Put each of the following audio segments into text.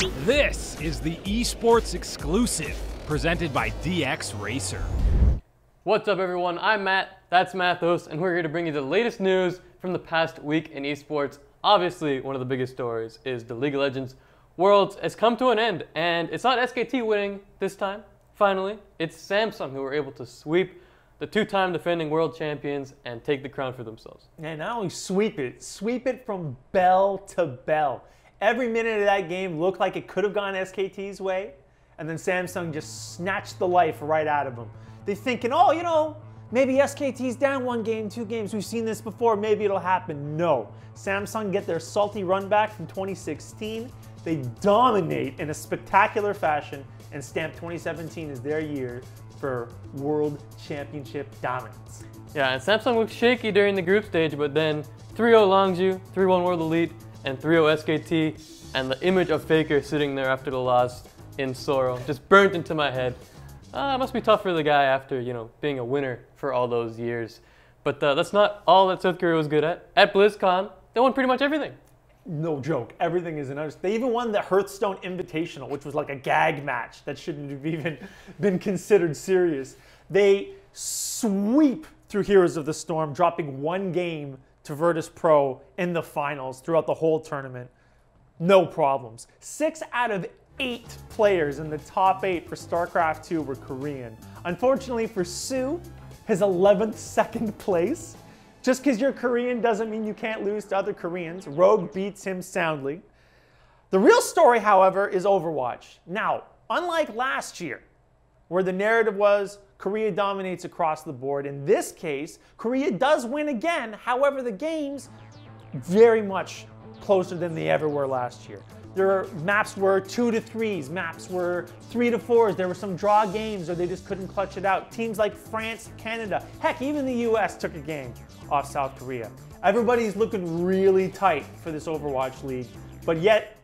This is the Esports exclusive, presented by DX Racer. What's up everyone, I'm Matt, that's Mathos, and we're here to bring you the latest news from the past week in esports. Obviously, one of the biggest stories is the League of Legends Worlds has come to an end, and it's not SKT winning this time, finally. It's Samsung who were able to sweep the two-time defending world champions and take the crown for themselves. And not only sweep it from bell to bell. Every minute of that game looked like it could have gone SKT's way, and then Samsung just snatched the life right out of them. They're thinking, oh, you know, maybe SKT's down 1 game, 2 games. We've seen this before. Maybe it'll happen. No. Samsung get their salty run back from 2016. They dominate in a spectacular fashion and stamp 2017 as their year for World Championship dominance. Yeah, and Samsung looked shaky during the group stage, but then 3-0 Longzhu, 3-1 World Elite, and 3-0 SKT, and the image of Faker sitting there after the loss in sorrow just burnt into my head. It must be tough for the guy after, you know, being a winner for all those years. But that's not all that South Korea was good at. At BlizzCon, they won pretty much everything. No joke, everything is an They even won the Hearthstone Invitational, which was like a gag match that shouldn't have even been considered serious. They sweep through Heroes of the Storm, dropping 1 game to Virtus Pro in the finals throughout the whole tournament. No problems. 6 out of 8 players in the top 8 for StarCraft 2 were Korean. Unfortunately for Sue, his 11th second place. Just because you're Korean doesn't mean you can't lose to other Koreans. Rogue beats him soundly. The real story, however, is Overwatch. Now, unlike last year, where the narrative was Korea dominates across the board, in this case, Korea does win again. However, the games very much closer than they ever were last year. Their maps were 2-3s, maps were 3-4s. There were some draw games or they just couldn't clutch it out. Teams like France, Canada, heck, even the US took a game off South Korea. Everybody's looking really tight for this Overwatch League, but yet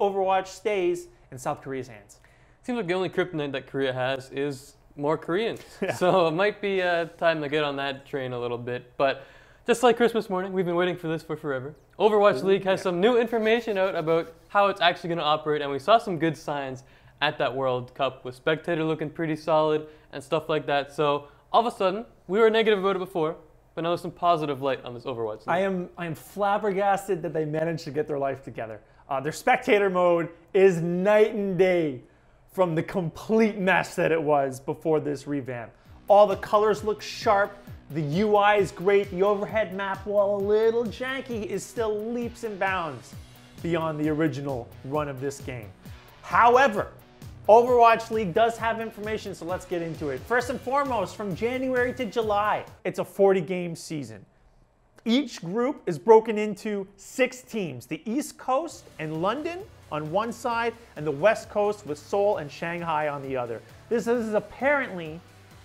Overwatch stays in South Korea's hands. Seems like the only kryptonite that Korea has is more Koreans. Yeah. So it might be time to get on that train a little bit. But just like Christmas morning, we've been waiting for this for forever. Overwatch League has some new information out about how it's actually going to operate, and we saw some good signs at that World Cup with Spectator looking pretty solid and stuff like that. So all of a sudden, we were negative about it before, but now there's some positive light on this Overwatch League. I am flabbergasted that they managed to get their life together. Their Spectator mode is night and day from the complete mess that it was before this revamp. All the colors look sharp, the UI is great, the overhead map, while a little janky, is still leaps and bounds beyond the original run of this game. However, Overwatch League does have information, so let's get into it. First and foremost, from January to July, it's a 40-game season. Each group is broken into 6 teams, the East Coast and London on one side, and the West Coast with Seoul and Shanghai on the other. This is apparently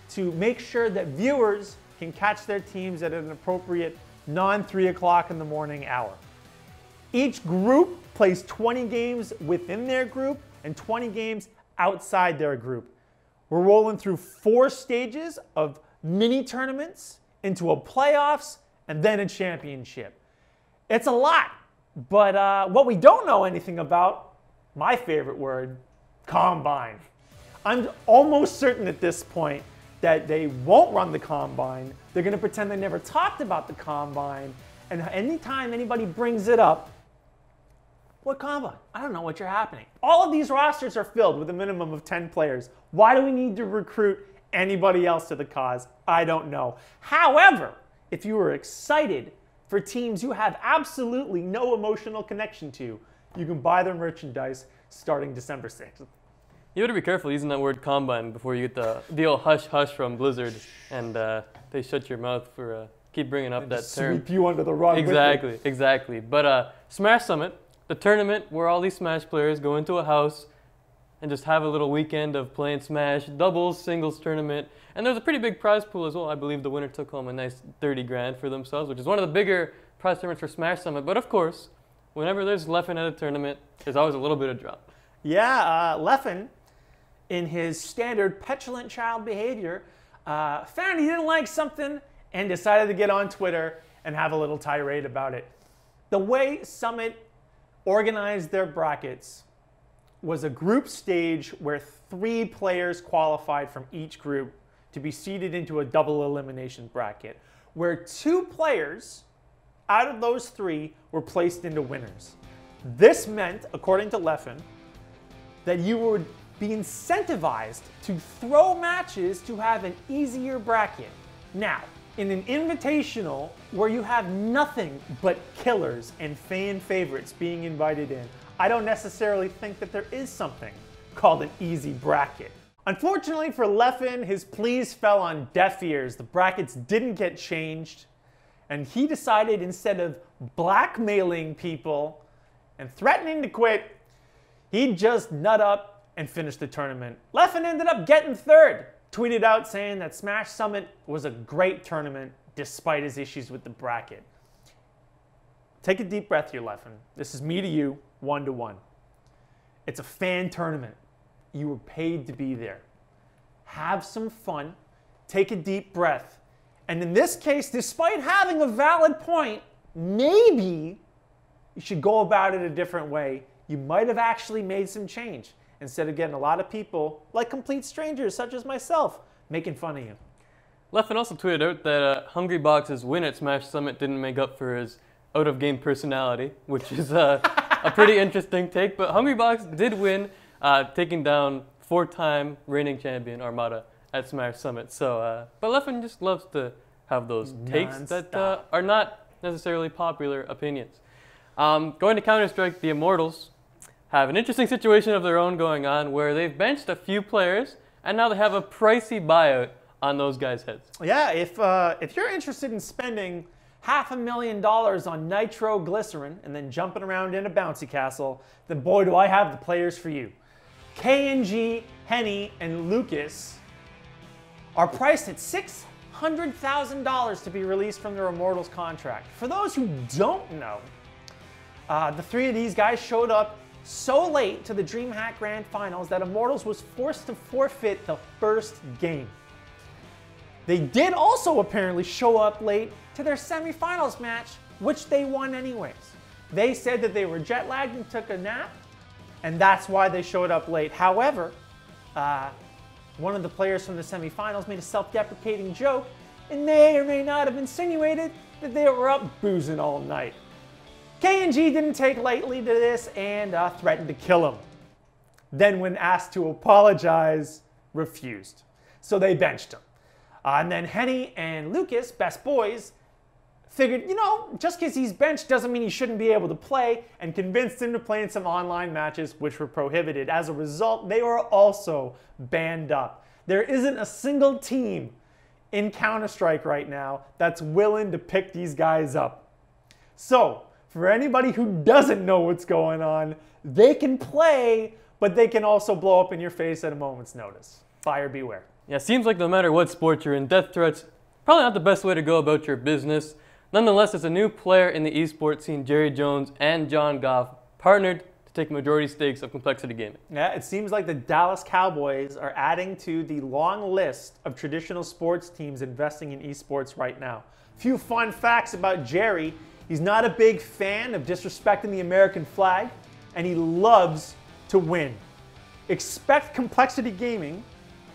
to make sure that viewers can catch their teams at an appropriate non-3 o'clock in the morning hour. Each group plays 20 games within their group and 20 games outside their group. We're rolling through 4 stages of mini tournaments into a playoffs and then a championship. It's a lot. But what we don't know anything about, my favorite word, Combine. I'm almost certain at this point that they won't run the Combine. They're going to pretend they never talked about the Combine. And anytime anybody brings it up, what Combine? I don't know what you're happening. All of these rosters are filled with a minimum of 10 players. Why do we need to recruit anybody else to the cause? I don't know. However, if you were excited for teams you have absolutely no emotional connection to, you can buy their merchandise starting December 6th. You better be careful using that word Combine before you get the old hush-hush from Blizzard and they shut your mouth for keep bringing up that term. Sweep you under the rug. Exactly. But Smash Summit, the tournament where all these Smash players go into a house and just have a little weekend of playing Smash, doubles, singles tournament. And there's a pretty big prize pool as well. I believe the winner took home a nice 30 grand for themselves, which is one of the bigger prize tournaments for Smash Summit. But of course, whenever there's Leffen at a tournament, there's always a little bit of drama. Yeah, Leffen, in his standard petulant child behavior, found he didn't like something and decided to get on Twitter and have a little tirade about it. The way Summit organized their brackets was a group stage where 3 players qualified from each group to be seeded into a double elimination bracket, where 2 players out of those 3 were placed into winners. This meant, according to Leffen, that you would be incentivized to throw matches to have an easier bracket. Now, in an invitational where you have nothing but killers and fan favorites being invited in, I don't necessarily think that there is something called an easy bracket. Unfortunately for Leffen, his pleas fell on deaf ears. The brackets didn't get changed, and he decided, instead of blackmailing people and threatening to quit, he'd just nut up and finish the tournament. Leffen ended up getting 3rd, tweeted out saying that Smash Summit was a great tournament despite his issues with the bracket. Take a deep breath here, Leffen. This is me to you, 1-to-1. It's a fan tournament. You were paid to be there. Have some fun, take a deep breath, and in this case, despite having a valid point, maybe you should go about it a different way. You might have actually made some change, instead of getting a lot of people, like complete strangers such as myself, making fun of you. Leffen also tweeted out that Hungrybox's win at Smash Summit didn't make up for his out-of-game personality, which is a pretty interesting take. But Hungrybox did win, taking down 4-time reigning champion Armada at Smash Summit. So, but Leffen just loves to have those takes that are not necessarily popular opinions. Going to CounterStrike, the Immortals have an interesting situation of their own going on, where they've benched a few players, and now they have a pricey buyout on those guys' heads. Yeah, if you're interested in spending $500,000 on nitroglycerin and then jumping around in a bouncy castle, then boy, do I have the players for you. KNG, Henny, and Lucas are priced at $600,000 to be released from their Immortals contract. For those who don't know, the 3 of these guys showed up so late to the DreamHack Grand Finals that Immortals was forced to forfeit the first game. They did also apparently show up late to their semifinals match, which they won anyways. They said that they were jet lagged and took a nap, and that's why they showed up late. However, one of the players from the semifinals made a self-deprecating joke and may or may not have insinuated that they were up boozing all night. KNG didn't take lightly to this and threatened to kill him. Then when asked to apologize, refused. So they benched him. And then Henny and Lucas, best boys, figured, you know, just because he's benched doesn't mean he shouldn't be able to play, and convinced him to play in some online matches which were prohibited. As a result, they were also banned up. There isn't a single team in CounterStrike right now that's willing to pick these guys up. So, for anybody who doesn't know what's going on, they can play, but they can also blow up in your face at a moment's notice. Buyer beware. Yeah, seems like no matter what sport you're in, death threats probably not the best way to go about your business. Nonetheless, as a new player in the esports scene, Jerry Jones and John Goff partnered to take majority stakes of Complexity Gaming. Yeah, it seems like the Dallas Cowboys are adding to the long list of traditional sports teams investing in esports right now. A few fun facts about Jerry. He's not a big fan of disrespecting the American flag, and he loves to win. Expect Complexity Gaming,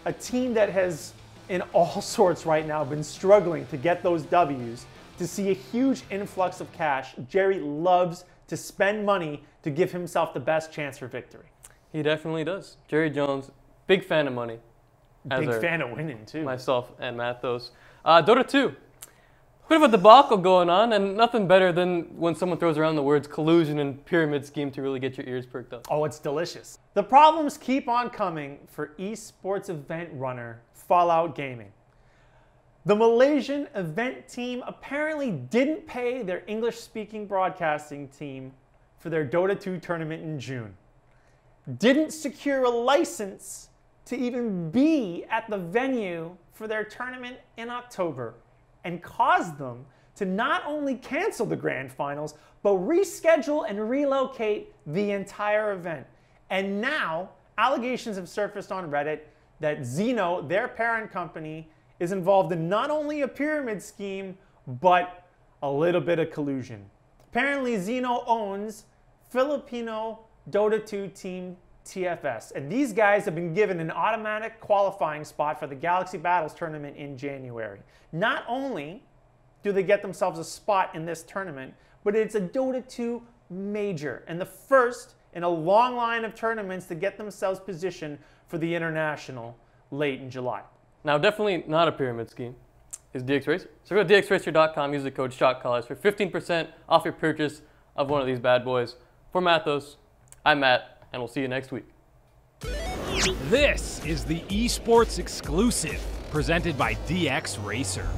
a team that has, in all sorts right now, been struggling to get those W's, to see a huge influx of cash. Jerry loves to spend money to give himself the best chance for victory. He definitely does. Jerry Jones, big fan of money. Big fan of winning, too. Myself and Mathos. Dota 2. Bit of a debacle going on, and nothing better than when someone throws around the words collusion and pyramid scheme to really get your ears perked up. Oh, it's delicious. The problems keep on coming for esports event runner Fallout Gaming. The Malaysian event team apparently didn't pay their English-speaking broadcasting team for their Dota 2 tournament in June. Didn't secure a license to even be at the venue for their tournament in October, and caused them to not only cancel the grand finals, but reschedule and relocate the entire event. And now, allegations have surfaced on Reddit that Xeno, their parent company, is involved in not only a pyramid scheme, but a little bit of collusion. Apparently, Xeno owns Filipino Dota 2 team TFS. And these guys have been given an automatic qualifying spot for the Galaxy Battles tournament in January. Not only do they get themselves a spot in this tournament, but it's a Dota 2 major and the first in a long line of tournaments to get themselves positioned for the International late in July. Now, definitely not a pyramid scheme is DX Racer. So go to dxracer.com, use the code SHOTCALLERS for 15% off your purchase of one of these bad boys. For Mathos, I'm Matt, and we'll see you next week. This is the Esports exclusive presented by DX Racer.